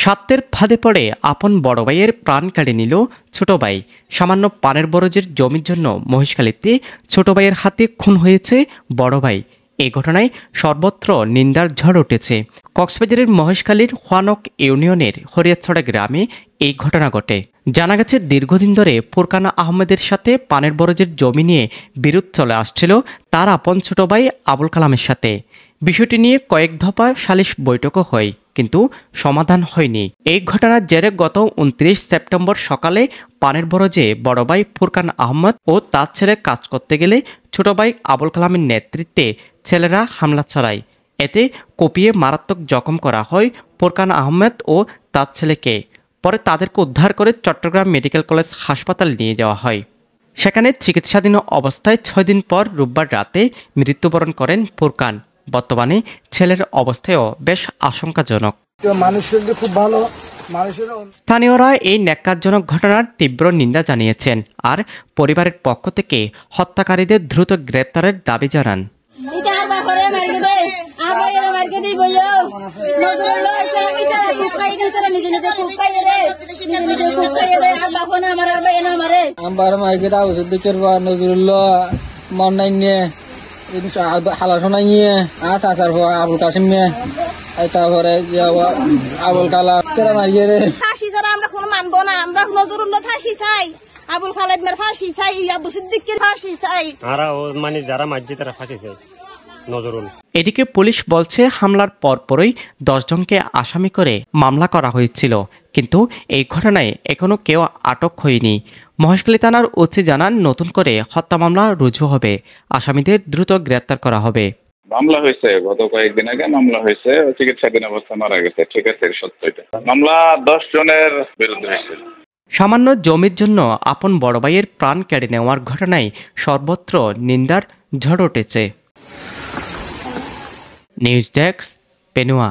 স্বার্থের ফাঁদে পড়ে আপন বড় ভাইয়ের প্রাণ কেড়ে নিল ছোট ভাই। সামান্য পানের বরজের জমির জন্য মহেশখালীতে ছোট ভাইয়ের হাতে খুন হয়েছে বড় ভাই। এই ঘটনায় সর্বত্র নিন্দার ঝড় উঠেছে। কক্সবাজারের মহেশখালীর হোয়ানক ইউনিয়নের হরিয়াছড়া গ্রামে এই ঘটনা ঘটে। জানা গেছে, দীর্ঘদিন ধরে ফুরকানা আহমেদের সাথে পানের বরজের জমি নিয়ে বিরোধ চলে আসছিল তার আপন ছোট ভাই আবুল কালামের সাথে। বিষয়টি নিয়ে কয়েক দফা সালিশ বৈঠকও হয়, কিন্তু সমাধান হয়নি। এই ঘটনার জেরে গত 29 সেপ্টেম্বর সকালে পানের বরজে বড় ভাই ফুরকান আহমদ ও তার ছেলে কাজ করতে গেলে ছোট ভাই আবুল কালামের নেতৃত্বে ছেলেরা হামলা চালায়। এতে কুপিয়ে মারাত্মক জখম করা হয় ফুরকান আহমেদ ও তার ছেলেকে। পরে তাদেরকে উদ্ধার করে চট্টগ্রাম মেডিকেল কলেজ হাসপাতালে নিয়ে যাওয়া হয়। সেখানে চিকিৎসাধীন অবস্থায় 6 দিন পর রোববার রাতে মৃত্যুবরণ করেন ফুরকান। বর্তমানে ছেলের অবস্থাও বেশ আশঙ্কাজনক। খুব ভালো। স্থানীয়রা এই ন্যাক্কারজনক ঘটনার তীব্র নিন্দা জানিয়েছেন আর পরিবারের পক্ষ থেকে হত্যাকারীদের দ্রুত গ্রেপ্তারের দাবি জানান। আবুল কাসিম তারপরে আবুল কালাম ফাঁসি ছাড়া আমরা কোনো মানবো না। আমরা নজরুল্লাহ ফাঁসি চাই, আবুল কালামের ফাঁসি চাই, আবু সিদ্দিকের ফাঁসি চাই, মানে যারা মাঝে তারা ফাঁসি চাই নজরুল। এদিকে পুলিশ বলছে, হামলার পরপরই 10 জনকে আসামি করে মামলা করা হয়েছিল, কিন্তু এই ঘটনায় এখনো কেউ আটক হয়নি। মহেশখালী থানার ওসি জানান, নতুন করে হত্যা মামলা রুজু হবে, আসামিদের দ্রুত গ্রেপ্তার করা হবে। মামলা হয়েছে গত কয়েকদিন আগে, মামলা হয়েছে, চিকিৎসাধীন অবস্থায় মারা গেছে। ঠিক আছে, সত্য এটা। মামলা 10 জনের বিরুদ্ধে হয়েছে। সামান্য জমির জন্য আপন বড় ভাইয়ের প্রাণ কেড়ে নেওয়ার ঘটনায় সর্বত্র নিন্দার ঝড় উঠেছে। News desk, পেনুয়া।